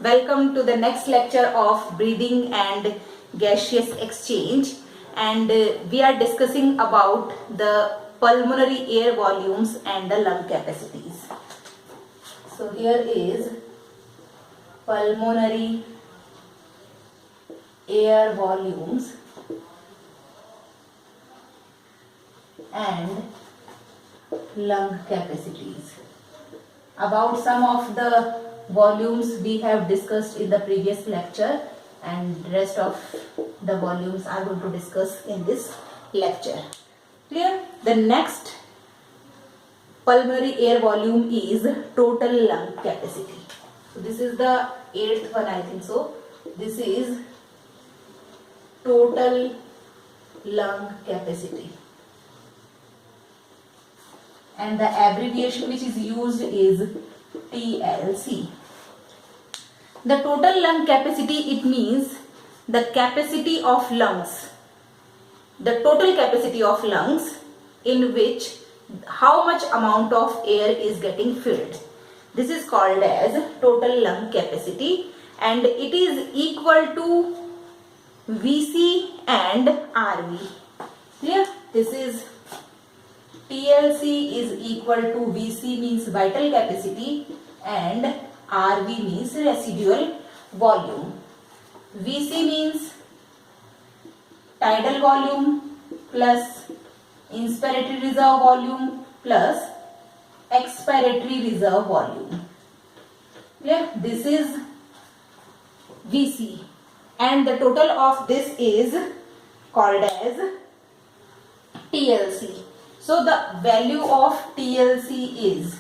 Welcome to the next lecture of breathing and gaseous exchange, and we are discussing about the pulmonary air volumes and the lung capacities. So here is pulmonary air volumes and lung capacities. About some of the volumes we have discussed in the previous lecture, and rest of the volumes are going to discuss in this lecture. Clear? The next pulmonary air volume is total lung capacity. So this is the 8th one, I think so. This is total lung capacity, and the abbreviation which is used is TLC. The total lung capacity, it means the capacity of lungs, the total capacity of lungs in which how much amount of air is getting filled. This is called as total lung capacity, and it is equal to VC and RV. Clear? This is TLC is equal to VC means vital capacity and RV means residual volume. VC means tidal volume plus inspiratory reserve volume plus expiratory reserve volume. Clear? This is VC, and the total of this is called as TLC. So the value of TLC is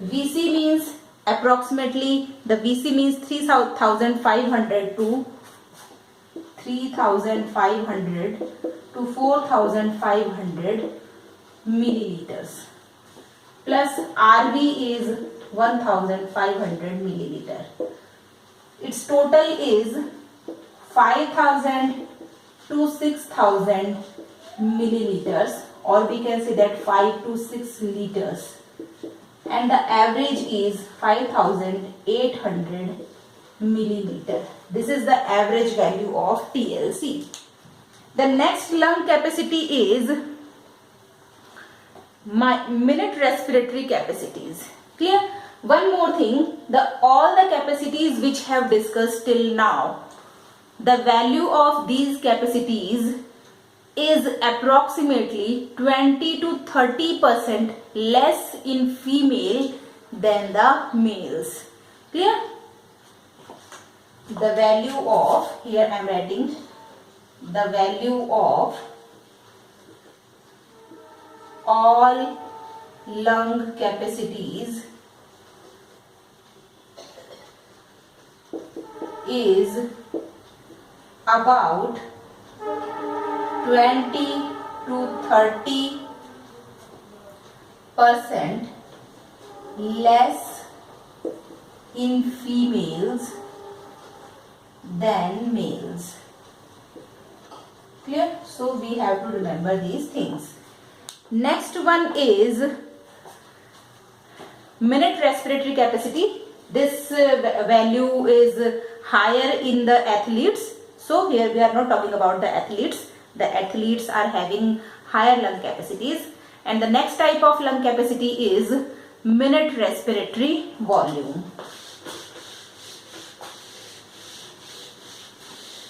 VC means approximately, the VC means 3,500 to 4,500 milliliters, plus RV is 1,500 milliliter. Its total is 5,000 to 6,000 milliliters, or we can say that 5 to 6 liters, and the average is 5,800 milliliter. This is the average value of TLC. The next lung capacity is minute respiratory capacities. Clear? One more thing, all the capacities which have discussed till now, the value of these capacities is approximately 20 to 30% less in female than the males. Clear? The value of, here I am writing, the value of all lung capacities is about 20 to 30% less in females than males. Clear? So we have to remember these things. Next one is minute respiratory capacity. This value is higher in the athletes. So here we are not talking about the athletes. The athletes are having higher lung capacities. And the next type of lung capacity is minute respiratory volume.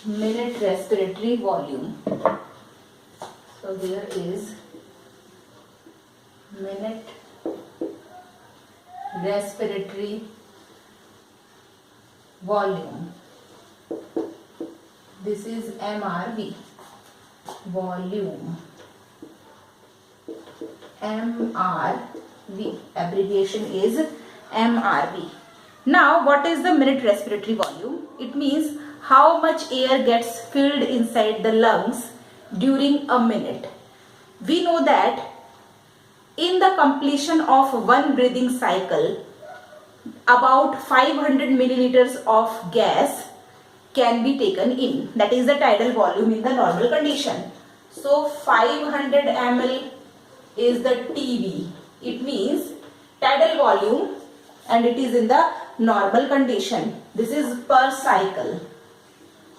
Minute respiratory volume. So here is minute respiratory volume. This is MRV. Volume. MRV. Abbreviation is MRV. Now, what is the minute respiratory volume? It means how much air gets filled inside the lungs during a minute. We know that in the completion of one breathing cycle, about 500 milliliters of gas can be taken in. That is the tidal volume in the normal condition. So 500 ml is the TV. It means tidal volume, and it is in the normal condition. This is per cycle.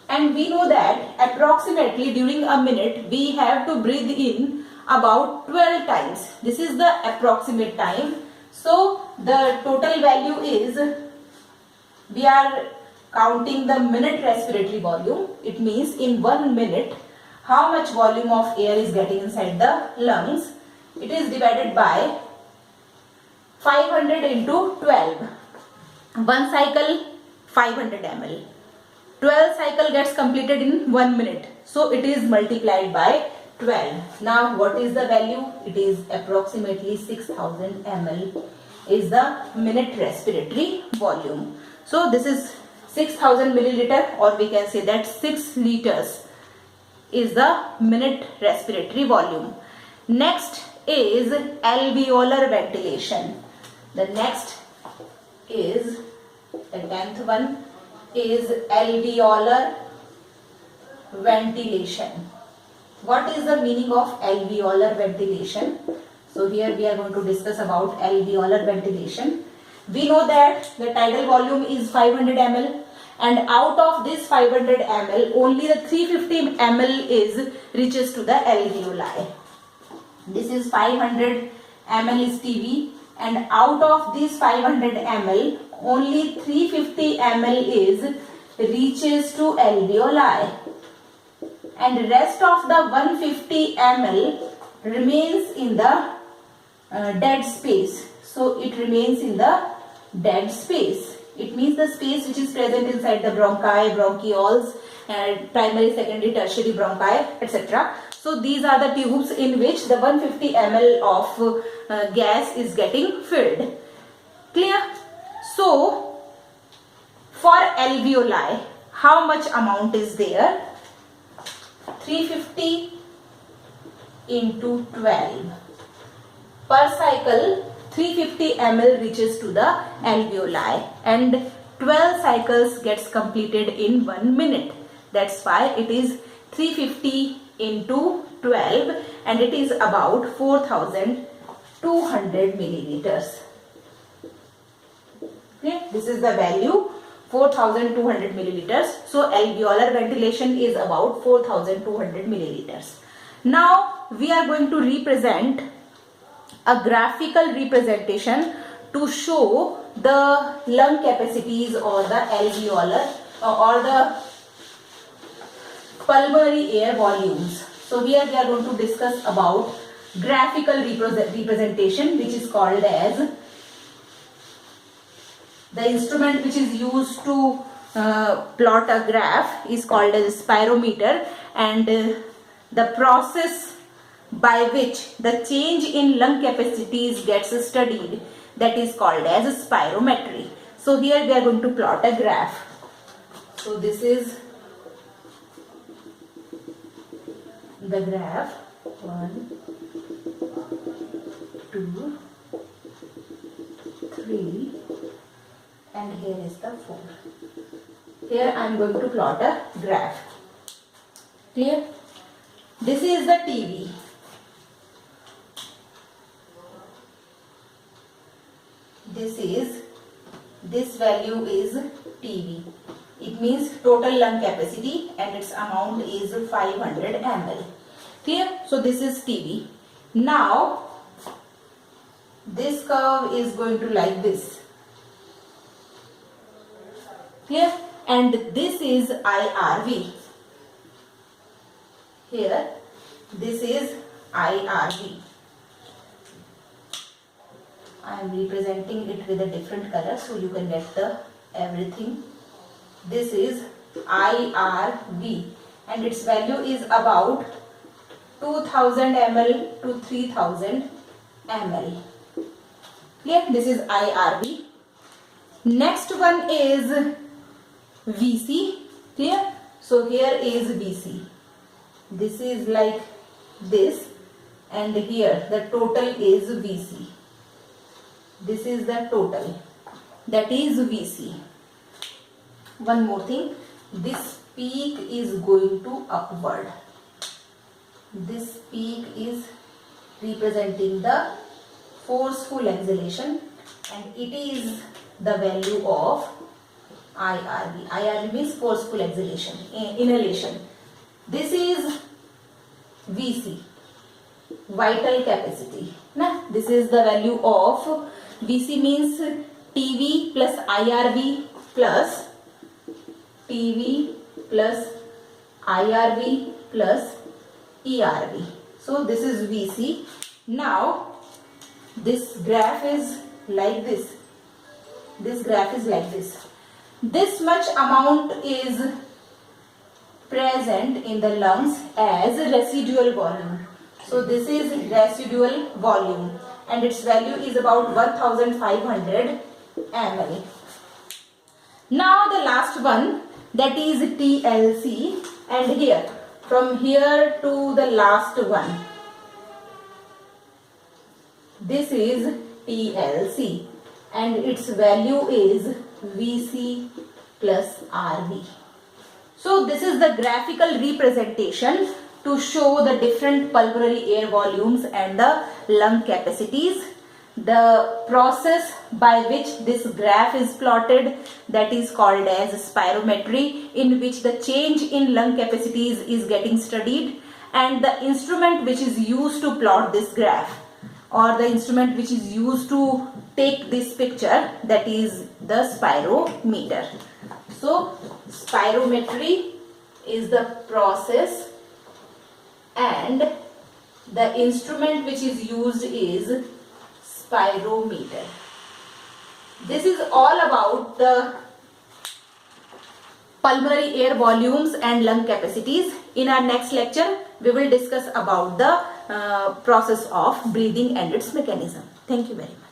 And we know that approximately during a minute we have to breathe in about 12 times. This is the approximate time. So the total value is, we are counting the minute respiratory volume. It means in 1 minute how much volume of air is getting inside the lungs. It is divided by 500 into 12. One cycle 500 ml. 12 cycle gets completed in 1 minute. So it is multiplied by 12. Now what is the value? It is approximately 6000 ml is the minute respiratory volume. So this is 6000 milliliter, or we can say that 6 liters is the minute respiratory volume. Next is alveolar ventilation. The next is, the 10th one is alveolar ventilation. What is the meaning of alveolar ventilation? So here we are going to discuss about alveolar ventilation. We know that the tidal volume is 500 ml, and out of this 500 ml only the 350 ml is reaches to the alveoli. This is 500 ml is TB, and out of this 500 ml only 350 ml is reaches to alveoli, and rest of the 150 ml remains in the dead space. So it remains in the dead space. It means the space which is present inside the bronchi, bronchioles, and primary, secondary, tertiary bronchi, etc. So these are the tubes in which the 150 ml of gas is getting filled. Clear? So for alveoli, how much amount is there? 350 into 12. Per cycle 350 ml reaches to the alveoli, and 12 cycles gets completed in 1 minute. That's why it is 350 into 12, and it is about 4200 milliliters. Okay, this is the value, 4200 milliliters. So alveolar ventilation is about 4200 milliliters. Now we are going to represent a graphical representation to show the lung capacities or the alveolar or the pulmonary air volumes. So here we are going to discuss about graphical representation, which is called as, the instrument which is used to plot a graph is called as spirometer, and the process by which the change in lung capacities gets studied, that is called as spirometry. So here we are going to plot a graph. So this is the graph, 1, 2, 3, and here is the 4. Here I am going to plot a graph. Clear? This is the TB. This value is TB. It means total lung capacity, and its amount is 500 ml. Clear? So this is TB. Now this curve is going to like this. Clear? And this is IRV. Here this is IRV. I am representing it with a different color so you can get the everything. This is IRV, and its value is about 2000 ml to 3000 ml. Clear? This is IRV. Next one is VC. Clear? So here is VC. This is like this, and here the total is VC. This is the total, that is VC. One more thing, this peak is going to upward. This peak is representing the forceful exhalation, and it is the value of IRV. IRV means forceful exhalation, inhalation. This is VC, vital capacity. Now, this is the value of VC means TV plus IRV plus TV plus IRV plus ERV. So this is VC. Now this graph is like this. This graph is like this. This much amount is present in the lungs as residual volume. So this is residual volume and its value is about 1500 ml. Now the last one, that is TLC, and here from here to the last one, this is TLC and its value is VC plus RV. So this is the graphical representation to show the different pulmonary air volumes and the lung capacities. The process by which this graph is plotted, that is called as spirometry, in which the change in lung capacities is getting studied, and the instrument which is used to plot this graph, or the instrument which is used to take this picture, that is the spirometer. So spirometry is the process and the instrument which is used is spirometer. This is all about the pulmonary air volumes and lung capacities. In our next lecture, we will discuss about the process of breathing and its mechanism. Thank you very much.